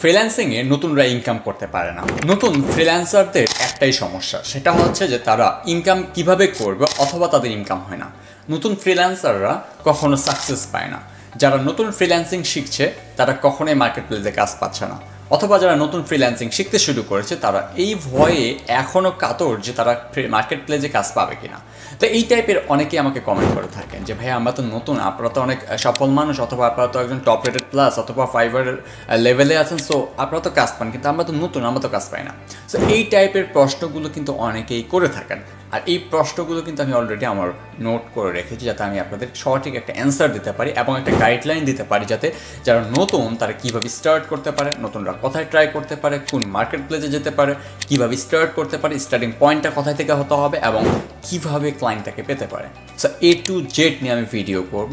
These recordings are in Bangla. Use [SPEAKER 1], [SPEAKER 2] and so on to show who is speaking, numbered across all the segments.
[SPEAKER 1] ফ্রিল্যান্সিংয়ে নতুনরা ইনকাম করতে পারে না। নতুন ফ্রিল্যান্সারদের একটাই সমস্যা, সেটা হচ্ছে যে তারা ইনকাম কিভাবে করবে অথবা তাদের ইনকাম হয় না। নতুন ফ্রিল্যান্সাররা কখনো সাকসেস পায় না। যারা নতুন ফ্রিল্যান্সিং শিখছে তারা কখনোই মার্কেট প্লেসে কাজ পাচ্ছে না, অথবা যারা নতুন ফ্রিল্যান্সিং শিখতে শুরু করেছে তারা এই ভয়ে এখনও কাতর যে তারা মার্কেট প্লেসে কাজ পাবে কিনা। তো এই টাইপের অনেকেই আমাকে কমেন্ট করে থাকেন যে ভাই আমরা তো নতুন, আপনারা তো অনেক সফল মানুষ, অথবা আপনারা তো একজন টপ রেটেড প্লাস অথবা ফাইবারের লেভেলে আছেন, সো আপনারা তো কাজ পান, কিন্তু আমরা তো নতুন, আমরা তো কাজ পাই না। সো এই টাইপের প্রশ্নগুলো কিন্তু অনেকেই করে থাকেন, আর এই প্রশ্নগুলো কিন্তু আমি অলরেডি আমার নোট করে রেখেছি যাতে আমি আপনাদের সঠিক একটা অ্যান্সার দিতে পারি এবং একটা গাইডলাইন দিতে পারি যাতে যারা নতুন তারা কীভাবে স্টার্ট করতে পারে, নতুনরা কোথায় ট্রাই করতে পারে, কোন মার্কেট প্লেসে যেতে পারে, কীভাবে স্টার্ট করতে পারে, স্টার্টিং পয়েন্টটা কোথায় থেকে হতে হবে এবং কীভাবে ক্লায়েন্টটাকে পেতে পারে। সো A to Z নিয়ে আমি ভিডিও করব।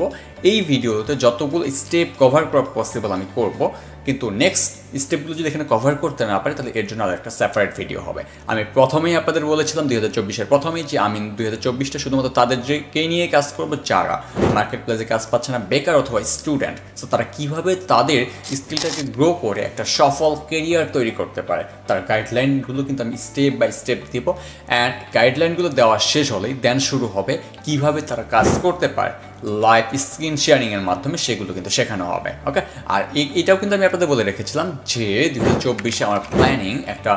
[SPEAKER 1] এই ভিডিওতে যতগুলো স্টেপ কভার করা পসিবল আমি করব, কিন্তু নেক্সট স্টেপগুলো যদি এখানে কভার করতে না পারি তাহলে এর জন্য আর একটা সেপারেট ভিডিও হবে। আমি প্রথমেই আপনাদের বলেছিলাম 2024-এর প্রথমেই যে আমি 2024টা শুধুমাত্র তাদেরকে নিয়ে কাজ করবো যারা মার্কেট প্লেসে কাজ পাচ্ছে না, বেকার অথবা স্টুডেন্ট। সো তারা কীভাবে তাদের স্কিলটাকে গ্রো করে একটা সফল কেরিয়ার তৈরি করতে পারে, তার গাইডলাইনগুলো কিন্তু আমি স্টেপ বাই স্টেপ দিব। অ্যান্ড গাইডলাইনগুলো দেওয়া শেষ হলেই দেন শুরু হবে কীভাবে তারা কাজ করতে পারে লাইভ স্ক্রিন শেয়ারিংয়ের মাধ্যমে, সেগুলো কিন্তু শেখানো হবে। ওকে, আর এটাও কিন্তু আমি আপনাদের বলে রেখেছিলাম যে 2024-এ আমার প্ল্যানিং একটা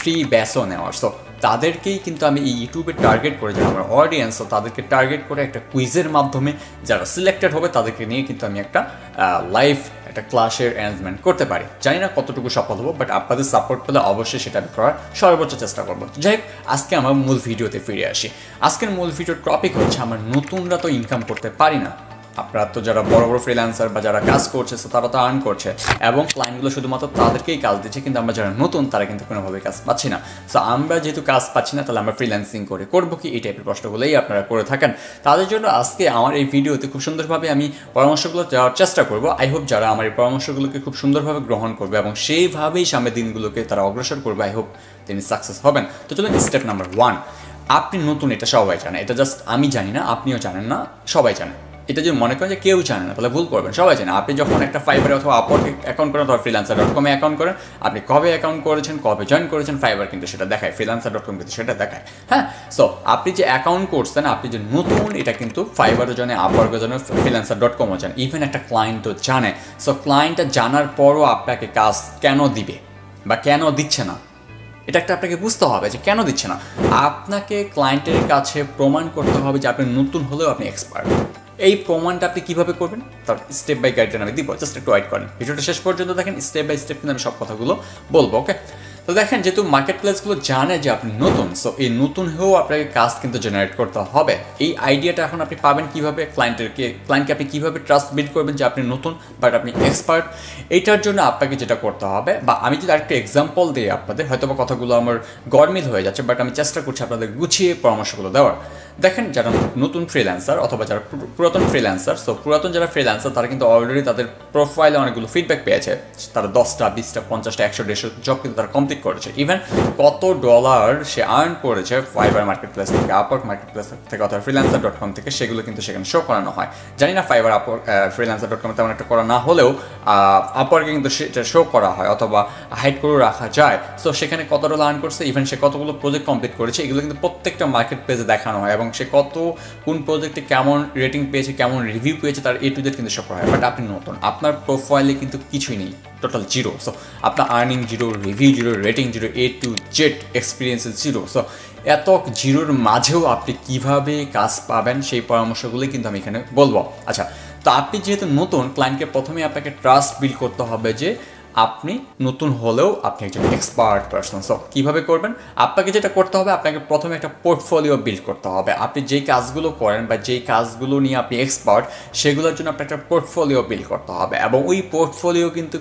[SPEAKER 1] ফ্রি ব্যাচও নেওয়ার। সো তাদেরকেই কিন্তু আমি এই ইউটিউবে টার্গেট করে, যারা আমার অডিয়েন্স, তো তাদেরকে টার্গেট করে একটা কুইজের মাধ্যমে যারা সিলেক্টেড হবে তাদেরকে নিয়ে কিন্তু আমি একটা লাইভ একটা ক্লাসের অ্যারেঞ্জমেন্ট করতে পারি। জানি না কতটুকু সফল হবো, বাট আপনাদের সাপোর্ট পেলে অবশ্যই সেটা আমি করার সর্বোচ্চ চেষ্টা করবো। যাই হোক, আজকে আমার মূল ভিডিওতে ফিরে আসি। আজকের মূল ভিডিওর টপিক হচ্ছে আমার নতুনরা তো ইনকাম করতে পারি না। আপনারা তো যারা বড় বড় ফ্রিল্যান্সার বা যারা কাজ করছে তারা তো আর্ন করছে এবং ক্লায়েন্টগুলো শুধুমাত্র তাদেরকেই কাজ দিচ্ছে, কিন্তু আমরা যারা নতুন তারা কিন্তু কোনোভাবেই কাজ পাচ্ছি না। সো আমরা যেহেতু কাজ পাচ্ছি না তাহলে আমরা ফ্রিল্যান্সিং করবো কি, এই টাইপের প্রশ্নগুলোই আপনারা করে থাকেন। তাদের জন্য আজকে আমার এই ভিডিওতে খুব সুন্দরভাবে আমি পরামর্শগুলো দেওয়ার চেষ্টা করবো। আই হোপ যারা আমার এই পরামর্শগুলোকে খুব সুন্দরভাবে গ্রহণ করবে এবং সেইভাবেই সামনের দিনগুলোকে তারা অগ্রসর করবে, আই হোপ তিনি সাকসেস হবেন। তো চলুন স্টেপ নাম্বার 1। আপনি নতুন, এটা সবাই জানে, এটা জাস্ট আমি জানি না, আপনিও জানেন না, সবাই জানে। এটা যদি মনে করেন যে কেউ জানে না তাহলে ভুল করবেন, সবাই জানে। আপনি যখন একটা ফাইবারে অথবা আপওয়ার্কে অ্যাকাউন্ট করেন অথবা freelancer.com-এ অ্যাকাউন্ট করেন, আপনি কবে অ্যাকাউন্ট করেছেন, কবে জয়েন করেছেন, ফাইবার কিন্তু সেটা দেখায়, freelancer.com কিন্তু সেটা দেখায়। হ্যাঁ, সো আপনি যে অ্যাকাউন্ট করছেন, আপনি যে নতুন, এটা কিন্তু ফাইবারও জানে, আপওয়ার্কও জানে, freelancer.com-ও জানে, ইভেন একটা ক্লায়েন্টও জানে। সো ক্লায়েন্টটা জানার পরও আপনাকে কাজ কেন দিবে বা কেন দিচ্ছে না, এটা একটা আপনাকে বুঝতে হবে যে কেন দিচ্ছে না। আপনাকে ক্লায়েন্টের কাছে প্রমাণ করতে হবে যে আপনি নতুন হলেও আপনি এক্সপার্ট। এই প্রমাণটা আপনি কীভাবে করবেন তার স্টেপ বাই গাইডলাইন আমি দিব, জাস্ট একটু ওয়েট করেন। ভিডিওটা শেষ পর্যন্ত দেখেন, স্টেপ বাই স্টেপ কিন্তু আমি সব কথাগুলো বলবো। ওকে, তো দেখেন যেহেতু মার্কেট প্লেসগুলো জানে যে আপনি নতুন, সো এই নতুন হয়েও আপনাকে কাজ কিন্তু জেনারেট করতে হবে। এই আইডিয়াটা এখন আপনি পাবেন কীভাবে, ক্লায়েন্টকে আপনি কীভাবে ট্রাস্ট বিল্ড করবেন যে আপনি নতুন বাট আপনি এক্সপার্ট। এইটার জন্য আপনাকে যেটা করতে হবে, বা আমি যদি আরেকটা এক্সাম্পল দিই আপনাদের, হয়তো বা কথাগুলো আমার গরমিল হয়ে যাচ্ছে, বাট আমি চেষ্টা করছি আপনাদের গুছিয়ে পরামর্শগুলো দেওয়ার। দেখেন যারা নতুন ফ্রিল্যান্সার অথবা যারা পুরাতন ফ্রিল্যান্সার, সো পুরাতন যারা ফ্রিল্যান্সার তারা কিন্তু অলরেডি তাদের প্রোফাইলে অনেকগুলো ফিডব্যাক পেয়েছে, তারা 10টা 20টা 50টা 100-150 জব কিন্তু তারা কমপ্লিট করেছে। ইভেন কত ডলার সে আর্ন করেছে ফাইবার মার্কেট প্লেস থেকে, আপওয়ার্ক মার্কেট প্লেস থেকে অথবা freelancer.com থেকে, সেগুলো কিন্তু সেখানে শো করানো হয়। জানি না ফাইবার আপওয়ার্ক freelancer.com তেমন একটা করা না হলেও আপওয়ার্কে কিন্তু সেটা শো করা হয় অথবা হাইড করেও রাখা যায়। সো সেখানে কত ডলার আর্ন করছে, ইভেন সে কতগুলো প্রজেক্ট কমপ্লিট করেছে, এগুলো কিন্তু প্রত্যেকটা মার্কেট প্লেসে দেখানো হয় এবং সে কোন প্রজেক্টে কেমন রেটিং পেয়েছে, কেমন রিভিউ পেয়েছে, তার A to Z কিন্তু শো করা হয়। বাট আপনি নতুন, আপনার প্রোফাইলে কিন্তু কিছুই নেই, টোটাল জিরো। সো আপনার earning zero, review zero, rating zero, A to Z experience zero. So এত জিরোর মাঝেও আপনি কিভাবে কাজ পাবেন সেই পরামর্শগুলোই কিন্তু আমি এখানে বলবো। আচ্ছা, তো আপনি যেহেতু নতুন, ক্লায়েন্টকে প্রথমে আপনাকে ট্রাস্ট বিল্ড করতে হবে যে আপনি নতুন হলেও আপনি একজন এক্সপার্ট পারসন। সো কীভাবে করবেন, আপনাকে যেটা করতে হবে, আপনাকে প্রথমে একটা পোর্টফোলিও বিল্ড করতে হবে। আপনি যেই কাজগুলো করেন বা যেই কাজগুলো নিয়ে আপনি এক্সপার্ট, সেগুলোর জন্য আপনার একটা পোর্টফোলিও বিল্ড করতে হবে এবং ওই পোর্টফোলিও কিন্তু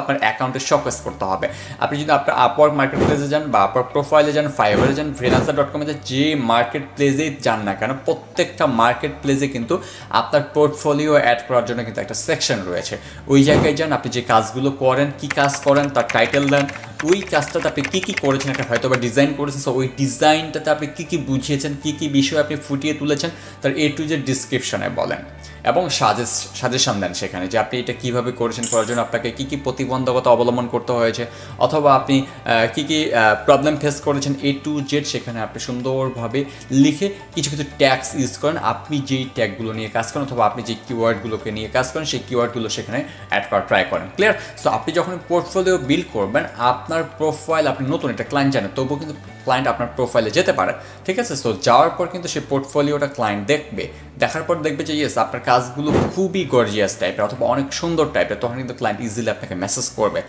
[SPEAKER 1] আপনার অ্যাকাউন্টে শোকেস করতে হবে। আপনি যদি আপনার আপওয়ার্ক মার্কেট প্লেসে যান বা আপওয়ার্ক প্রোফাইলে যান, ফাইবারে যান, freelancer.com-এ যান, যে মার্কেট প্লেসেই যান না কেন, প্রত্যেকটা মার্কেট প্লেসে কিন্তু আপনার পোর্টফোলিও অ্যাড করার জন্য কিন্তু একটা সেকশন রয়েছে। ওই জায়গায় যান, আপনি যে কাজগুলো করেন, কী কাজ করেন তার টাইটেল দেন, ওই কাজটাতে আপনি কী করেছেন, একটা হয়তো বা ডিজাইন করেছেন, সো ওই ডিজাইনটাতে আপনি কী বুঝিয়েছেন, কী বিষয় আপনি ফুটিয়ে তুলেছেন, তার A to Z ডিসক্রিপশনে বলেন এবং সাজেশন দেন সেখানে যে আপনি এটা কীভাবে করেছেন, করার জন্য আপনাকে কী প্রতিবন্ধকতা অবলম্বন করতে হয়েছে, অথবা আপনি কী প্রবলেম ফেস করেছেন A to Z সেখানে আপনি সুন্দরভাবে লিখে কিছু ট্যাগস ইউজ করেন, আপনি যেই ট্যাগগুলো নিয়ে কাজ করেন অথবা আপনি যে কিওয়ার্ডগুলোকে নিয়ে কাজ করেন সেই কিওয়ার্ডগুলো সেখানে অ্যাড করার ট্রাই করেন। ক্লিয়ার? সো আপনি যখন পোর্টফোলিও বিল্ড করবেন, আপনার প্রোফাইল, আপনি নতুন একটা ক্লায়েন্ট জানেন, তবুও কিন্তু ক্লায়েন্ট আপনার প্রোফাইলে যেতে পারে, ঠিক আছে? সো যাওয়ার পর কিন্তু সেই পোর্টফোলিওটা ক্লায়েন্ট দেখবে, দেখার পর দেখবে যে ইয়েস আপনার কাজগুলো খুবই গর্জিয়াস টাইপের অথবা অনেক সুন্দর টাইপের, তখন কিন্তু ক্লায়েন্ট ইজিলি আপনাকে মেসেজ করবে।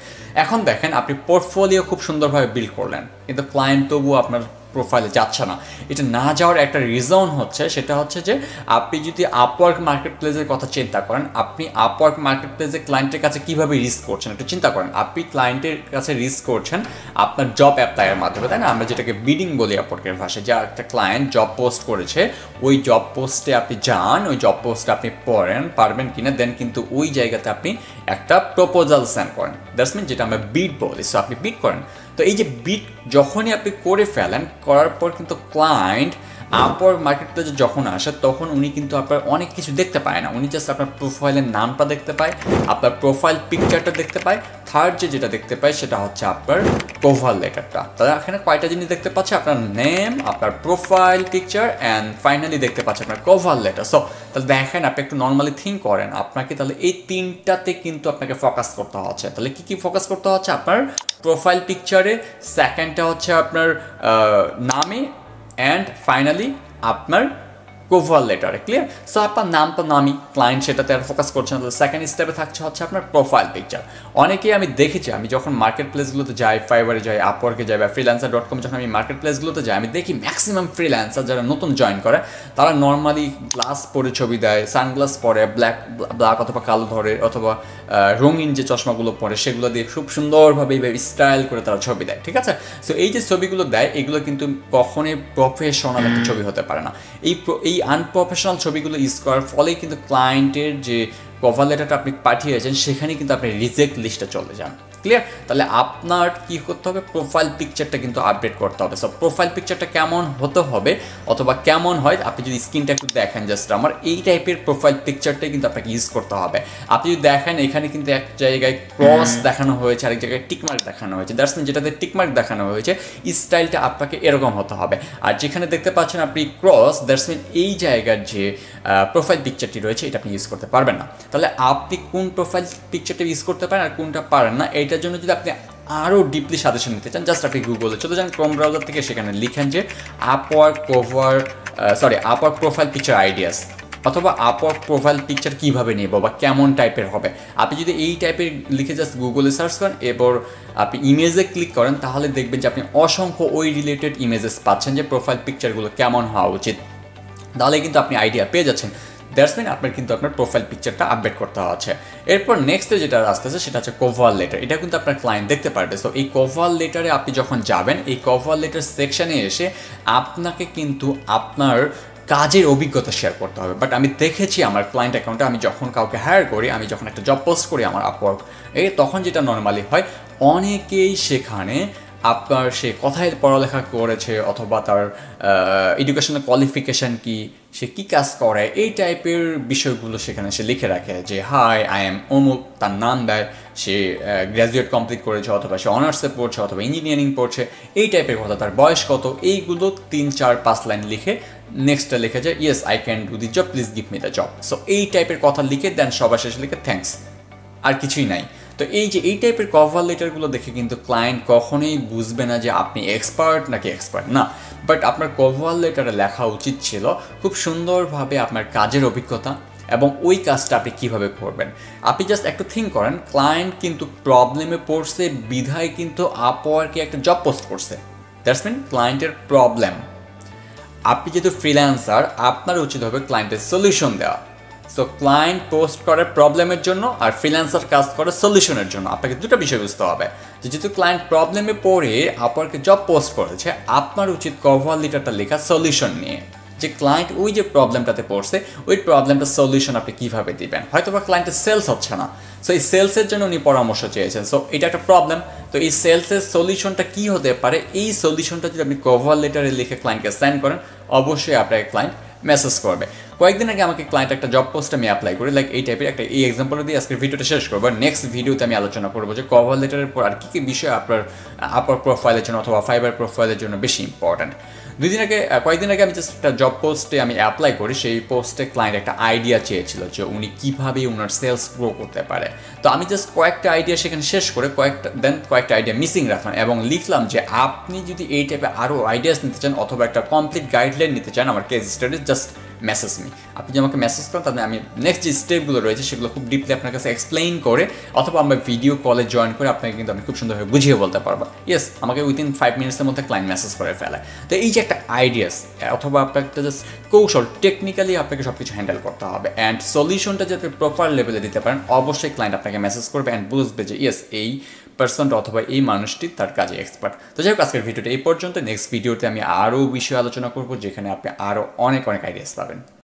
[SPEAKER 1] এখন দেখেন আপনি পোর্টফোলিও খুব সুন্দরভাবে বিল্ড করলেন, কিন্তু ক্লায়েন্ট তবুও আপনার প্রোফাইলে যাচ্ছে না। এটা না যাওয়ার একটা রিজন হচ্ছে, সেটা হচ্ছে যে আপনি যদি আপওয়ার্ক মার্কেট প্লেসের কথা চিন্তা করেন, আপনি আপওয়ার্ক মার্কেট প্লেসে ক্লায়েন্টের কাছে কীভাবে রিচ করছেন একটু চিন্তা করেন। আপনি ক্লায়েন্টের কাছে রিচ করছেন আপনার জব অ্যাপ্লাইয়ের মাধ্যমে, তাই না? আমরা যেটাকে বিডিং বলি আপওয়ার্কের ভাষায়, যে একটা ক্লায়েন্ট জব পোস্ট করেছে, ওই জব পোস্টে আপনি যান, ওই জব পোস্টে আপনি পড়েন পারবেন কিনা, দেন কিন্তু ওই জায়গাতে আপনি একটা প্রপোজাল সেন্ড করেন, দ্যাটস মিন যেটা আমরা বিড বলি। সো আপনি বিড করেন, তো এই যে বিট যখনই আপনি করে ফেলেন, করার পর কিন্তু ক্লায়েন্ট আপওয়ার্ক মার্কেট প্লেসে যখন আসে তখন উনি কিন্তু আপনার অনেক কিছু দেখতে পায় না, উনি জাস্ট আপনার প্রোফাইলের নামটা দেখতে পায়, আপনার প্রোফাইল পিকচারটা দেখতে পায়, থার্ড যেটা দেখতে পায় সেটা হচ্ছে আপনার কভার লেটারটা। তাহলে এখানে কয়টা জিনিস দেখতে পাচ্ছে? আপনার নেম, আপনার প্রোফাইল পিকচার অ্যান্ড ফাইনালি দেখতে পাচ্ছে আপনার কভার লেটার। সো তাহলে দেখেন, আপনি একটু নর্মালি থিঙ্ক করেন, আপনাকে তাহলে এই তিনটাতে কিন্তু আপনাকে ফোকাস করতে হচ্ছে। তাহলে কী ফোকাস করতে হচ্ছে? আপনার প্রোফাইল পিকচারে, সেকেন্ডটা হচ্ছে আপনার নামে, অ্যান্ড ফাইনালি আপনার কভার লেটারে। ক্লিয়ার? সো আপনার নাম তো নামই, ক্লায়েন্ট সেটাতে আর ফোকাস করছে না। সেকেন্ড স্টেপে থাকছে হচ্ছে আপনার প্রোফাইল পিকচার। অনেকেই আমি দেখেছি, আমি যখন মার্কেট প্লেসগুলোতে যাই, ফাইবারে যাই, আপওয়ার্কে যাই বা freelancer.com যখন আমি মার্কেট প্লেসগুলোতে যাই, আমি দেখি ম্যাক্সিমাম ফ্রিল্যান্সার যারা নতুন জয়েন করে তারা নর্মালি গ্লাস পরে ছবি দেয়, সানগ্লাস পরে, ব্ল্যাক অথবা কালো ধরে, অথবা রঙিন যে চশমাগুলো পরে সেগুলো দিয়ে খুব সুন্দরভাবে এইভাবে স্টাইল করে তারা ছবি দেয়, ঠিক আছে? সো এই যে ছবিগুলো দেয়, এগুলো কিন্তু কখনোই প্রফেশনাল একটা ছবি হতে পারে না। এই আনপ্রফেশনাল ছবিগুলো ইউজ করার ফলেই কিন্তু ক্লায়েন্টের যে কভার লেটারটা আপনি পাঠিয়েছেন সেখানে কিন্তু আপনি রিজেক্ট লিস্টে চলে যান। ক্লিয়ার? তাহলে আপনার কী করতে হবে? প্রোফাইল পিকচারটা কিন্তু আপডেট করতে হবে। সো প্রোফাইল পিকচারটা কেমন হতে হবে অথবা কেমন হয়, আপনি যদি স্ক্রিনটা একটু দেখেন, জাস্ট আমার এই টাইপের প্রোফাইল পিকচারটাই কিন্তু আপনাকে ইউজ করতে হবে। আপনি যদি দেখেন এখানে কিন্তু এক জায়গায় ক্রস দেখানো হয়েছে, আরেক জায়গায় টিকমার্ক দেখানো হয়েছে, দ্যাটস মিন যেটাতে টিকমার্ক দেখানো হয়েছে স্টাইলটা আপনাকে এরকম হতে হবে। আর যেখানে দেখতে পাচ্ছেন আপনি ক্রস, দ্যাটস মিন এই জায়গার যে প্রোফাইল পিকচারটি রয়েছে এটা আপনি ইউজ করতে পারবেন না। তাহলে আপনি কোন প্রোফাইল পিকচারটা ইউজ করতে পারেন আর কোনটা পারেন না, এইটার জন্য যদি আপনি আরও ডিপলি সাজেশন নিতে চান, জাস্ট আপনি গুগলে চলে যান, ক্রোম ব্রাউজার থেকে সেখানে লিখেন যে আপওয়ার্ক প্রোফাইল পিকচার আইডিয়াস, অথবা আপওয়ার্ক প্রোফাইল পিকচার কীভাবে নেব বা কেমন টাইপের হবে। আপনি যদি এই টাইপের লিখে জাস্ট গুগলে সার্চ করেন, এরপর আপনি ইমেজে ক্লিক করেন, তাহলে দেখবেন যে আপনি অসংখ্য ওই রিলেটেড ইমেজেস পাচ্ছেন যে প্রোফাইল পিকচারগুলো কেমন হওয়া উচিত। তাহলে কিন্তু আপনি আইডিয়া পেয়ে যাচ্ছেন, দ্যাটস মিন আপনার কিন্তু আপনার প্রোফাইল পিকচারটা আপডেট করতে হচ্ছে। এরপর নেক্সটে যেটা আসতেছে সেটা হচ্ছে কভার লেটার। এটা কিন্তু আপনার ক্লায়েন্ট দেখতে পারবে। সো এই কভার লেটারে আপনি যখন যাবেন, এই কভার লেটার সেকশানে এসে আপনাকে কিন্তু আপনার কাজের অভিজ্ঞতা শেয়ার করতে হবে। বাট আমি দেখেছি আমার ক্লায়েন্ট অ্যাকাউন্টে, আমি যখন কাউকে হায়ার করি, আমি যখন একটা জব পোস্ট করি আমার আপওয়ার্ক তখন যেটা নর্মালি হয়, অনেকেই সেখানে আপনার সে কোথায় পড়ালেখা করেছে অথবা তার এডুকেশনাল কোয়ালিফিকেশান কি, সে কী কাজ করে, এই টাইপের বিষয়গুলো সেখানে সে লিখে রাখে যে হাই আই এম অমুক, তার নাম দেয়, সে গ্র্যাজুয়েট কমপ্লিট করেছে অথবা সে অনার্সে পড়ছে অথবা ইঞ্জিনিয়ারিং পড়ছে, এই টাইপের কথা, তার বয়স কত, এইগুলো 3, 4, 5 লাইন লিখে নেক্সটটা লিখে যায় yes I can do the job, please give me the job. So এই টাইপের কথা লিখে দেন, সবার শেষে লিখে থ্যাঙ্কস, আর কিছুই নাই। তো এই যে এই টাইপের কভার লেটারগুলো দেখে কিন্তু ক্লায়েন্ট কখনোই বুঝবে না যে আপনি এক্সপার্ট নাকি এক্সপার্ট না। বাট আপনার কভার লেটারে লেখা উচিত ছিল খুব সুন্দরভাবে আপনার কাজের অভিজ্ঞতা এবং ওই কাজটা আপনি কীভাবে করবেন। আপনি জাস্ট একটু থিঙ্ক করেন, ক্লায়েন্ট কিন্তু প্রবলেমে পড়ছে বিধায় কিন্তু আপওয়ার্কে একটা জব পোস্ট করছে, দ্যাটস মিন ক্লায়েন্টের প্রবলেম। আপনি যেহেতু ফ্রিল্যান্সার, আপনার উচিত হবে ক্লায়েন্টের সলিউশন দেওয়া। সো ক্লায়েন্ট পোস্ট করে প্রবলেমের জন্য আর ফ্রিল্যান্সার কাজ করে সলিউশনের জন্য। আপনাকে দুটো বিষয় বুঝতে হবে যে যেহেতু ক্লায়েন্ট প্রবলেমে পড়ে আপনাকে জব পোস্ট করেছে, আপনার উচিত কভার লেটারটা লেখা সলিউশন নিয়ে, যে ক্লায়েন্ট ওই যে প্রবলেমটাতে পড়ছে ওই প্রবলেমটা সলিউশন আপনি কীভাবে দিবেন। হয়তো বা ক্লায়েন্টের সেলস হচ্ছে না, সো এই সেলসের জন্য উনি পরামর্শ চেয়েছেন, সো এটা একটা প্রবলেম, তো এই সেলসের সলিউশনটা কী হতে পারে, এই সলিউশনটা যদি আপনি কভার লেটারে লিখে ক্লায়েন্টকে সেন্ড করেন, অবশ্যই আপনাকে ক্লায়েন্ট মেসেজ করবে। কয়েকদিন আগে আমাকে ক্লায়েন্ট একটা জব পোস্টে আমি অ্যাপ্লাই করি, লাইক এই টাইপের একটা এই এক্সাম্পল দিয়ে আজকের ভিডিওটা শেষ করবো। নেক্সট ভিডিওতে আমি আলোচনা করবো যে কভার লেটারের পর আর কী কী বিষয় আপনার আপার প্রোফাইলের জন্য অথবা ফাইবার প্রোফাইলের জন্য বেশি ইম্পর্ট্যান্ট। কয়েকদিন আগে আমি জাস্ট একটা জব পোস্টে আমি অ্যাপ্লাই করি, সেই পোস্টে ক্লায়েন্ট একটা আইডিয়া চেয়েছিল যে উনি কীভাবে ওনার সেলস গ্রো করতে পারে। তো আমি জাস্ট কয়েকটা আইডিয়া সেখানে শেষ করে কয়েকটা আইডিয়া মিসিং রাখলাম এবং লিখলাম যে আপনি যদি এই টাইপের আরও আইডিয়াস নিতে চান অথবা একটা কমপ্লিট গাইডলাইন নিতে চান আমার case study, just message me. আপনি যে আমাকে মেসেজ করেন তাহলে আমি নেক্সট যে স্টেপগুলো রয়েছে সেগুলো খুব ডিপলি আপনার কাছে এক্সপ্লেইন করে অথবা আমরা ভিডিও কলে জয়েন করে আপনাকে কিন্তু আমি খুব সুন্দরভাবে বুঝিয়ে বলতে পারবো। ইয়েস, আমাকে উইদিন 5 মিনিটসের মধ্যে ক্লায়েন্ট মেসেজ করে ফেলে। তো এই যে একটা আইডিয়াস অথবা আপনাকে একটা জাস্ট কৌশল, টেকনিক্যালি আপনাকে সব কিছু হ্যান্ডেল করতে হবে অ্যান্ড সলিউশনটা যাতে প্রপার লেভেলে দিতে পারেন, অবশ্যই ক্লায়েন্ট আপনাকে মেসেজ করবে অ্যান্ড বুঝবে যে ইয়েস এই পার্সনটা অথবা এই মানুষটি তার কাজে এক্সপার্ট। তো যাই হোক, আজকের ভিডিওটা এই পর্যন্ত। নেক্সট ভিডিওতে আমি আরও বিষয়ে আলোচনা করবো যেখানে আপনি আরও অনেক আইডিয়াস পাবেন।